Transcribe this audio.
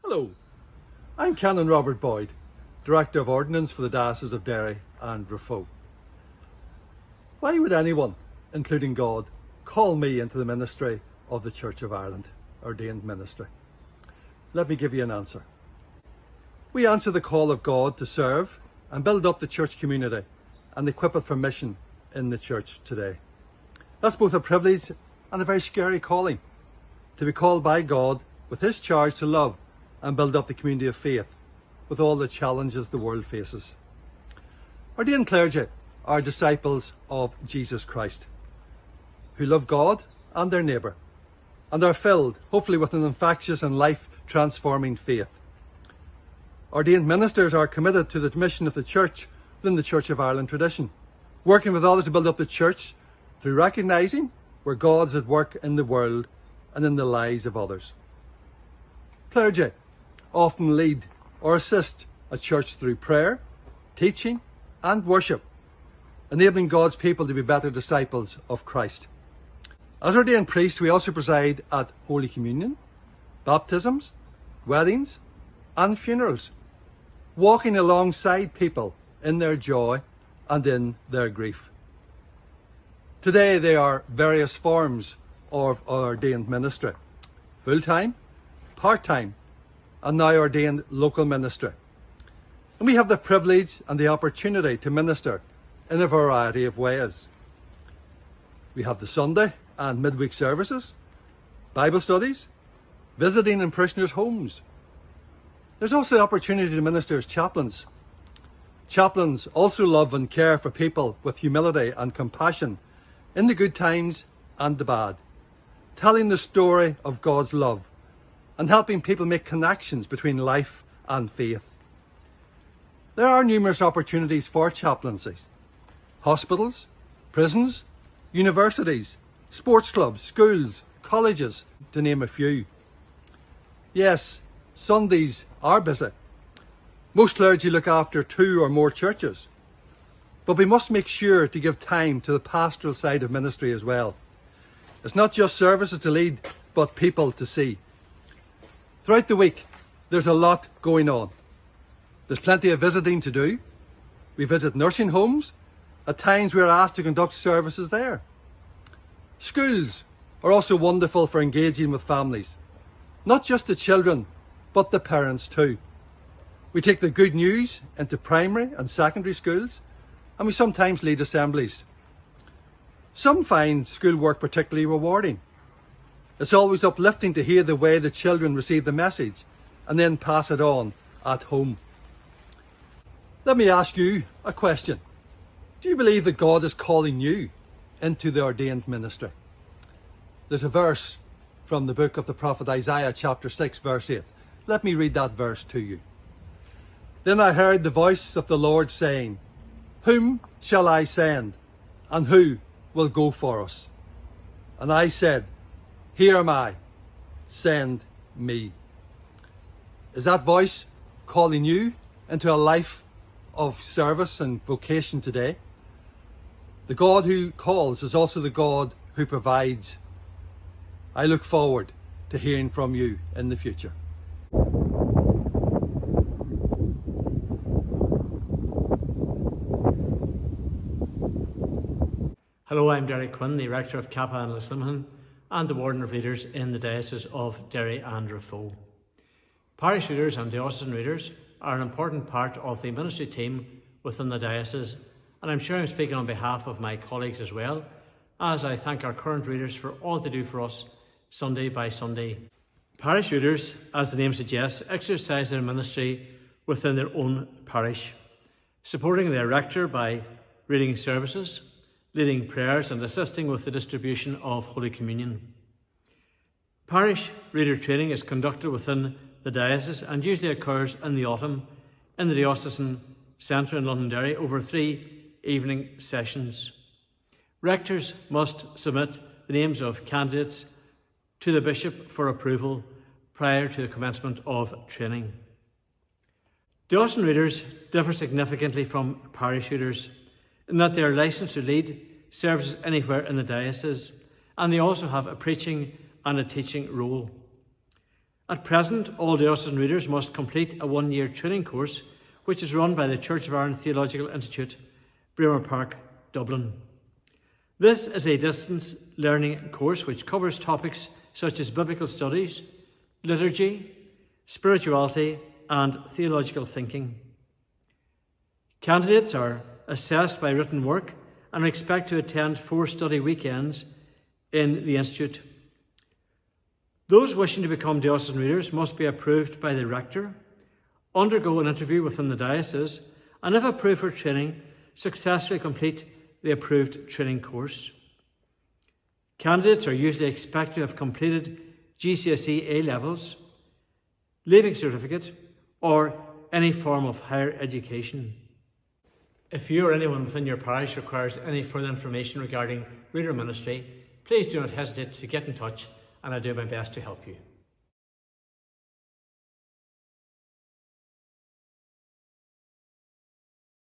Hello, I'm Canon Robert Boyd, Director of Ordnance for the Diocese of Derry and Raphoe. Why would anyone, including God, call me into the ministry of the Church of Ireland, ordained ministry? Let me give you an answer. We answer the call of God to serve and build up the church community and equip it for mission in the church today. That's both a privilege and a very scary calling, to be called by God with his charge to love and build up the community of faith with all the challenges the world faces. Ordained clergy are disciples of Jesus Christ, who love God and their neighbour, and are filled, hopefully, with an infectious and life-transforming faith. Ordained ministers are committed to the mission of the church within the Church of Ireland tradition, working with others to build up the church through recognising where God is at work in the world and in the lives of others. Clergy often lead or assist a church through prayer, teaching and worship, enabling God's people to be better disciples of Christ. As ordained priests, we also preside at Holy Communion, baptisms, weddings and funerals, walking alongside people in their joy and in their grief. Today there are various forms of ordained ministry: full-time, part-time, and now ordained local ministry. And we have the privilege and the opportunity to minister in a variety of ways. We have the Sunday and midweek services, Bible studies, visiting in parishioners' homes. There's also the opportunity to minister as chaplains. Chaplains also love and care for people with humility and compassion in the good times and the bad, telling the story of God's love and helping people make connections between life and faith. There are numerous opportunities for chaplaincy: hospitals, prisons, universities, sports clubs, schools, colleges, to name a few. Yes, Sundays are busy. Most clergy look after 2 or more churches, but we must make sure to give time to the pastoral side of ministry as well. It's not just services to lead, but people to see. Throughout the week, there's a lot going on. There's plenty of visiting to do. We visit nursing homes. At times we are asked to conduct services there. Schools are also wonderful for engaging with families. Not just the children, but the parents too. We take the good news into primary and secondary schools, and we sometimes lead assemblies. Some find schoolwork particularly rewarding. It's always uplifting to hear the way the children receive the message and then pass it on at home. Let me ask you a question. Do you believe that God is calling you into the ordained ministry? There's a verse from the book of the prophet Isaiah, chapter 6, verse 8. Let me read that verse to you. Then I heard the voice of the Lord saying, "Whom shall I send, and who will go for us?" And I said, "Here am I, send me." Is that voice calling you into a life of service and vocation today? The God who calls is also the God who provides. I look forward to hearing from you in the future. Hello, I'm Derek Quinn, the Rector of Kappa and Lislimhan and the Warden of Readers in the Diocese of Derry and Raphoe. Parish readers and diocesan readers are an important part of the ministry team within the diocese, and I'm sure I'm speaking on behalf of my colleagues as well, as I thank our current readers for all they do for us Sunday by Sunday. Parish readers, as the name suggests, exercise their ministry within their own parish, supporting their rector by reading services, leading prayers and assisting with the distribution of Holy Communion. Parish reader training is conducted within the diocese and usually occurs in the autumn in the Diocesan Centre in Londonderry over 3 evening sessions. Rectors must submit the names of candidates to the Bishop for approval prior to the commencement of training. Diocesan readers differ significantly from parish readers in that they are licensed to lead services anywhere in the diocese, and they also have a preaching and a teaching role. At present, all diocesan readers must complete a one-year training course which is run by the Church of Ireland Theological Institute, Bremer Park, Dublin. This is a distance learning course which covers topics such as biblical studies, liturgy, spirituality and theological thinking. Candidates are assessed by written work and expect to attend 4 study weekends in the Institute. Those wishing to become diocesan readers must be approved by the rector, undergo an interview within the diocese, and if approved for training, successfully complete the approved training course. Candidates are usually expected to have completed GCSE A levels, Leaving Certificate, or any form of higher education. If you or anyone within your parish requires any further information regarding reader ministry, please do not hesitate to get in touch and I'll do my best to help you.